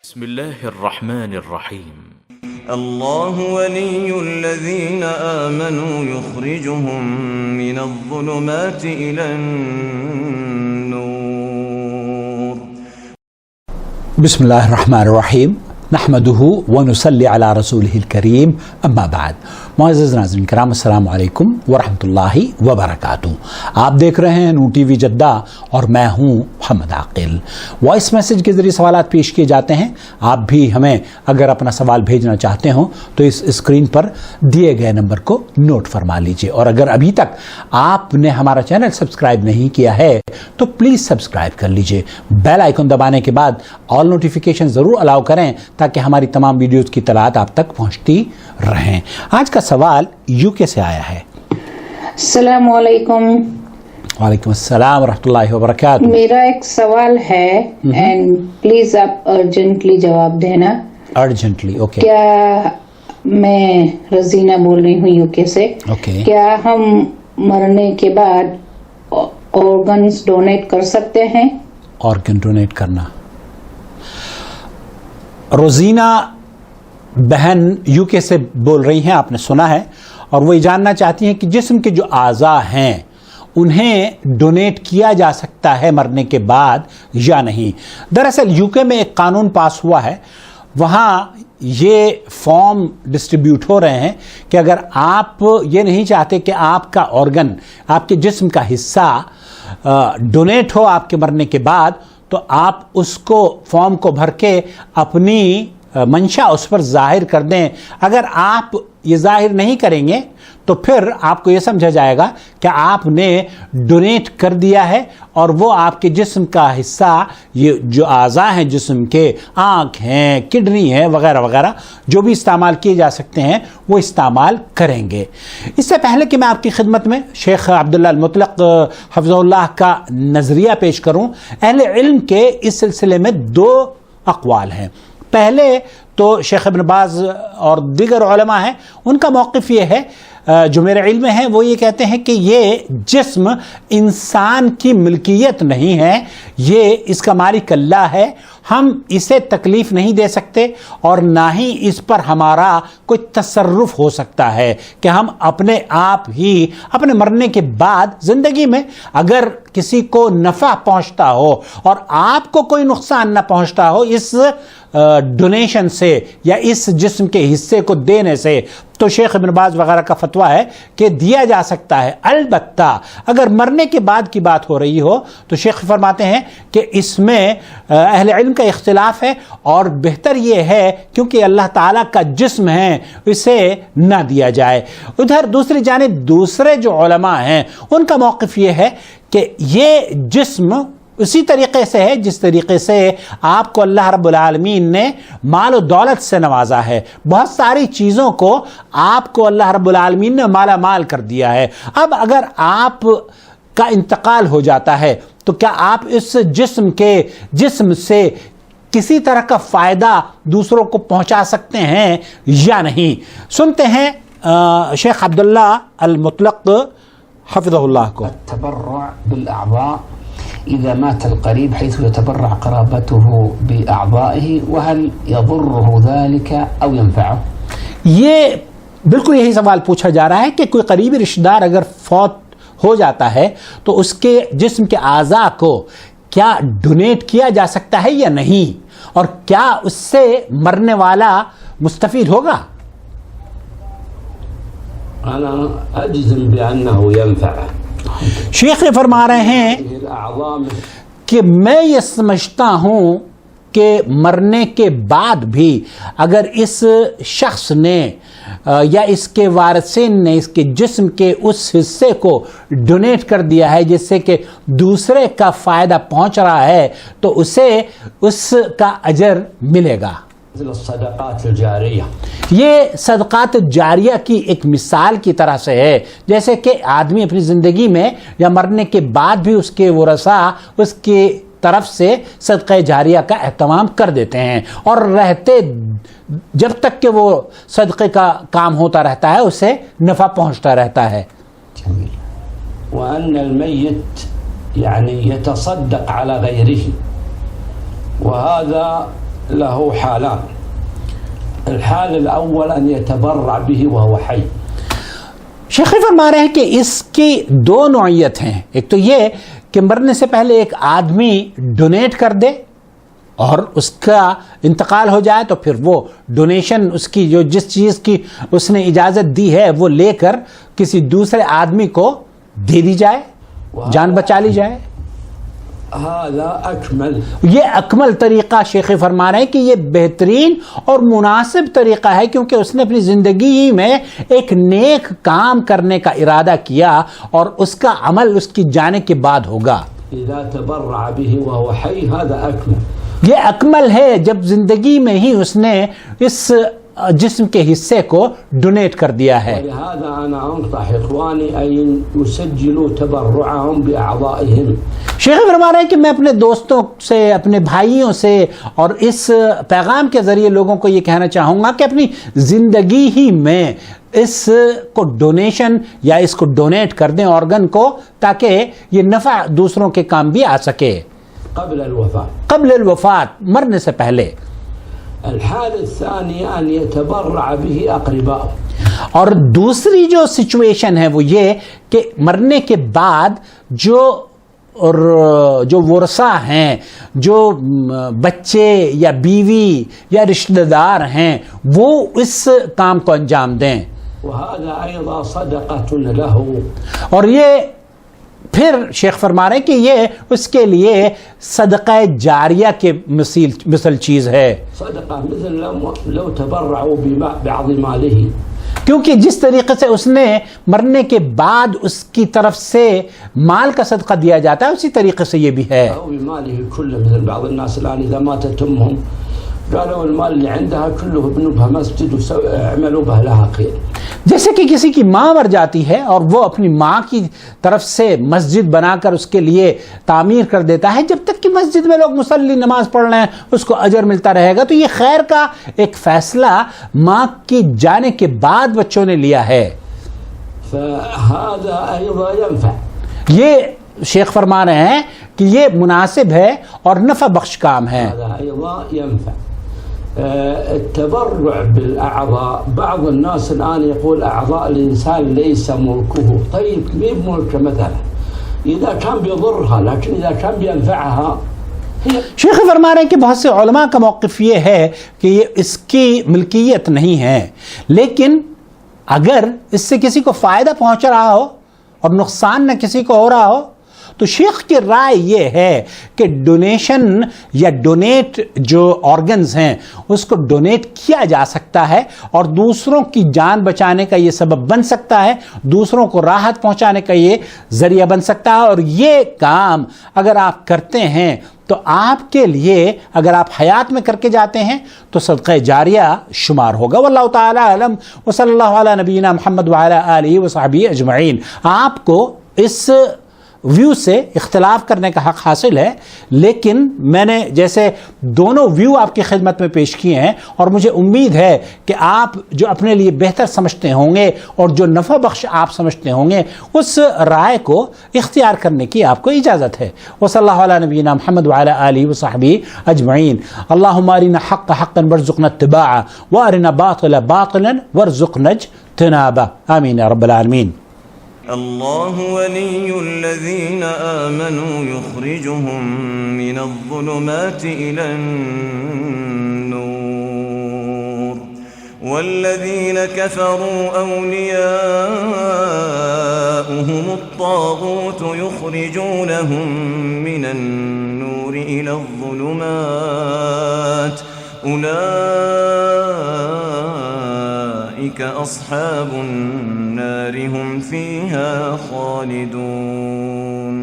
بسم الله الرحمن الرحيم الله ولي الذين آمنوا يخرجهم من الظلمات إلى النور بسم الله الرحمن الرحیم نحمده ونصلی علی رسوله الکریم اما بعد. معزز ناظرین کرام السلام علیکم ورحمۃ اللہ وبرکاتہ. آپ دیکھ رہے ہیں نون ٹی وی جدہ اور میں ہوں محمد عاقل. وائس میسیج کے ذریعے سوالات پیش کیے جاتے ہیں. آپ بھی ہمیں اگر اپنا سوال بھیجنا چاہتے ہوں تو اس اسکرین پر دیے گئے نمبر کو نوٹ فرما لیجیے، اور اگر ابھی تک آپ نے ہمارا چینل سبسکرائب نہیں کیا ہے تو پلیز سبسکرائب کر لیجیے. بیل آئیکن دبانے کے بعد آل نوٹیفیکیشن ضرور الاؤ کریں تاکہ ہماری تمام ویڈیوز کی اطلاعات آپ تک پہنچتی رہیں. آج کا سوال یو کے سے آیا ہے. السلام علیکم. وعلیکم السلام ورحمۃ اللہ وبرکاتہ. میرا ایک سوال ہے اینڈ پلیز آپ ارجنٹلی جواب دینا. Urgently okay. کیا میں رزینہ بول رہی ہوں یو کے سے. کیا ہم مرنے کے بعد آرگنز ڈونیٹ کر سکتے ہیں؟ آرگن ڈونیٹ کرنا. روزینہ بہن یو کے سے بول رہی ہیں، آپ نے سنا ہے، اور وہ یہ جاننا چاہتی ہیں کہ جسم کے جو اعضاء ہیں انہیں ڈونیٹ کیا جا سکتا ہے مرنے کے بعد یا نہیں. دراصل یو کے میں ایک قانون پاس ہوا ہے، وہاں یہ فارم ڈسٹریبیوٹ ہو رہے ہیں کہ اگر آپ یہ نہیں چاہتے کہ آپ کا آرگن، آپ کے جسم کا حصہ ڈونیٹ ہو آپ کے مرنے کے بعد، تو آپ اس کو فارم کو بھر کے اپنی منشا اس پر ظاہر کر دیں. اگر آپ یہ ظاہر نہیں کریں گے تو پھر آپ کو یہ سمجھا جائے گا کہ آپ نے ڈونیٹ کر دیا ہے، اور وہ آپ کے جسم کا حصہ، یہ جو اعضاء ہیں جسم کے، آنکھ ہیں، کڈنی ہے، وغیرہ وغیرہ، جو بھی استعمال کیے جا سکتے ہیں وہ استعمال کریں گے. اس سے پہلے کہ میں آپ کی خدمت میں شیخ عبداللہ المطلق حفظہ اللہ کا نظریہ پیش کروں، اہل علم کے اس سلسلے میں دو اقوال ہیں. پہلے تو شیخ ابن باز اور دیگر علماء ہیں، ان کا موقف یہ ہے جو میرے علم میں ہے، وہ یہ کہتے ہیں کہ یہ جسم انسان کی ملکیت نہیں ہے، یہ اس کا مالک اللہ ہے. ہم اسے تکلیف نہیں دے سکتے اور نہ ہی اس پر ہمارا کوئی تصرف ہو سکتا ہے کہ ہم اپنے آپ ہی اپنے مرنے کے بعد زندگی میں اگر کسی کو نفع پہنچتا ہو اور آپ کو کوئی نقصان نہ پہنچتا ہو اس ڈونیشن سے یا اس جسم کے حصے کو دینے سے، تو شیخ ابن باز وغیرہ کا فتویٰ ہے کہ دیا جا سکتا ہے. البتہ اگر مرنے کے بعد کی بات ہو رہی ہو تو شیخ فرماتے ہیں کہ اس میں اہل علم کا اختلاف ہے، اور بہتر یہ ہے کیونکہ اللہ تعالیٰ کا جسم ہے اسے نہ دیا جائے. ادھر دوسری جانب دوسرے جو علماء ہیں ان کا موقف یہ ہے کہ یہ جسم اسی طریقے سے ہے جس طریقے سے آپ کو اللہ رب العالمین نے مال و دولت سے نوازا ہے. بہت ساری چیزوں کو آپ کو اللہ رب العالمین نے مالا مال کر دیا ہے. اب اگر آپ کا انتقال ہو جاتا ہے تو کیا آپ اس جسم سے کسی طرح کا فائدہ دوسروں کو پہنچا سکتے ہیں یا نہیں؟ سنتے ہیں شیخ عبداللہ المطلق حفظہ اللہ کو. التبرع بالاعضاء إذا مات القريب حيث يتبرع قرابته بأعضائه وهل يضره ذلك أو ينفعه؟ یہ بالکل یہی سوال پوچھا جا رہا ہے کہ کوئی قریبی رشتہ دار اگر فوت ہو جاتا ہے تو اس کے جسم کے اعضاء کو کیا ڈونیٹ کیا جا سکتا ہے یا نہیں، اور کیا اس سے مرنے والا مستفید ہوگا؟ أنا أجزم بأنه ينفعه. شیخ یہ فرما رہے ہیں کہ میں یہ سمجھتا ہوں کہ مرنے کے بعد بھی اگر اس شخص نے یا اس کے وارثین نے اس کے جسم کے اس حصے کو ڈونیٹ کر دیا ہے جس سے کہ دوسرے کا فائدہ پہنچ رہا ہے تو اسے اس کا اجر ملے گا. الصدقات الجاریہ، یہ صدقات جاریہ کی ایک مثال کی طرح سے ہے، جیسے کہ آدمی اپنی زندگی میں یا مرنے کے بعد بھی اس کے ورثاء اس کی طرف سے صدقہ جاریہ کا اہتمام کر دیتے ہیں، اور رہتے جب تک کہ وہ صدقے کا کام ہوتا رہتا ہے اسے نفع پہنچتا رہتا ہے. وأن الميت يعني يتصدق على غيره، وهذا له حالان. الحال الأول أن يتبرع به وهو حي. شیخ فرما رہے ہیں کہ اس کی دو نوعیت ہیں. ایک تو یہ کہ مرنے سے پہلے ایک آدمی ڈونیٹ کر دے اور اس کا انتقال ہو جائے تو پھر وہ ڈونیشن اس کی جو جس چیز کی اس نے اجازت دی ہے وہ لے کر کسی دوسرے آدمی کو دے دی جائے, جان بچا لی جائے. یہ اکمل طریقہ شیخ فرما رہے ہیں کہ یہ بہترین اور مناسب طریقہ ہے, کیونکہ اس نے اپنی زندگی میں ایک نیک کام کرنے کا ارادہ کیا اور اس کا عمل اس کی جانے کے بعد ہوگا. یہ اکمل ہے جب زندگی میں ہی اس نے اس جسم کے حصے کو ڈونیٹ کر دیا ہے. شیخ فرما رہے ہیں کہ میں اپنے دوستوں سے, اپنے بھائیوں سے اور اس پیغام کے ذریعے لوگوں کو یہ کہنا چاہوں گا کہ اپنی زندگی ہی میں اس کو ڈونیشن یا اس کو ڈونیٹ کر دیں آرگن کو, تاکہ یہ نفع دوسروں کے کام بھی آ سکے قبل الوفات, مرنے سے پہلے. الحال الثاني أن يتبرع به أقرباءه. اور دوسری جو سچویشن ہے وہ یہ کہ مرنے کے بعد جو ورثہ ہیں, جو بچے یا بیوی یا رشتہ دار ہیں, وہ اس کام کو انجام دیں. وهذا أيضا صدقة له. اور یہ پھر شیخ فرما رہے ہیں کہ یہ اس کے لیے صدقہ جاریہ کے مثل چیز ہے. صدقہ مثل لو تبرعوا ببعض ماله. کیونکہ جس طریقے سے اس نے مرنے کے بعد اس کی طرف سے مال کا صدقہ دیا جاتا ہے, اسی طریقے سے یہ بھی ہے. أو بماله كله. مثل بعض الناس الآن إذا ماتت أمهم قالوا المال اللي عندها كله ابنوا بها مسجد واعملوا به لها خير. جیسے کہ کسی کی ماں مر جاتی ہے اور وہ اپنی ماں کی طرف سے مسجد بنا کر اس کے لیے تعمیر کر دیتا ہے, جب تک کہ مسجد میں لوگ مصلی نماز پڑھ رہے ہیں اس کو اجر ملتا رہے گا. تو یہ خیر کا ایک فیصلہ ماں کی جانے کے بعد بچوں نے لیا ہے. فهذا أيضا ينفع. یہ شیخ فرما رہے ہیں کہ یہ مناسب ہے اور نفع بخش کام ہے. هذا أيضا ينفع. التبرع بالأعضاء. بعض الناس الآن يقول أعضاء الإنسان ليس ملكه. طيب مين ملكه مثلا إذا كان بيضرها, لكن إذا كان بينفعها. شیخ فرما رہے ہیں کہ بہت سے علماء کا موقف یہ ہے کہ یہ اس کی ملکیت نہیں ہے, لیکن اگر اس سے کسی کو فائدہ پہنچ رہا ہو اور نقصان نہ کسی کو ہو رہا ہو تو شیخ کی رائے یہ ہے کہ ڈونیشن یا ڈونیٹ جو آرگنز ہیں اس کو ڈونیٹ کیا جا سکتا ہے اور دوسروں کی جان بچانے کا یہ سبب بن سکتا ہے, دوسروں کو راحت پہنچانے کا یہ ذریعہ بن سکتا ہے. اور یہ کام اگر آپ کرتے ہیں تو آپ کے لیے, اگر آپ حیات میں کر کے جاتے ہیں تو صدقہ جاریہ شمار ہوگا. واللہ تعالی اعلم وصلی اللہ علی نبینا محمد وعلی آلہ وصحبہ اجمعین. آپ کو اس ویو سے اختلاف کرنے کا حق حاصل ہے, لیکن میں نے جیسے دونوں ویو آپ کی خدمت میں پیش کیے ہیں اور مجھے امید ہے کہ آپ جو اپنے لیے بہتر سمجھتے ہوں گے اور جو نفع بخش آپ سمجھتے ہوں گے اس رائے کو اختیار کرنے کی آپ کو اجازت ہے. وصلی اللہ علی نبینا محمد وعلی آلہ وصحبہ اجمعین. اللہم ارنا حق حقا وارزقنا اتباعہ وارنا باطلا باطلا وارزقنا اجتنابہ. آمین یا رب العالمین. الله ولي الذين آمنوا يخرجهم من الظلمات إلى النور والذين كفروا أولياؤهم الطاغوت يخرجونهم من النور إلى الظلمات أولئك أصحاب النار هم فيها خالدون.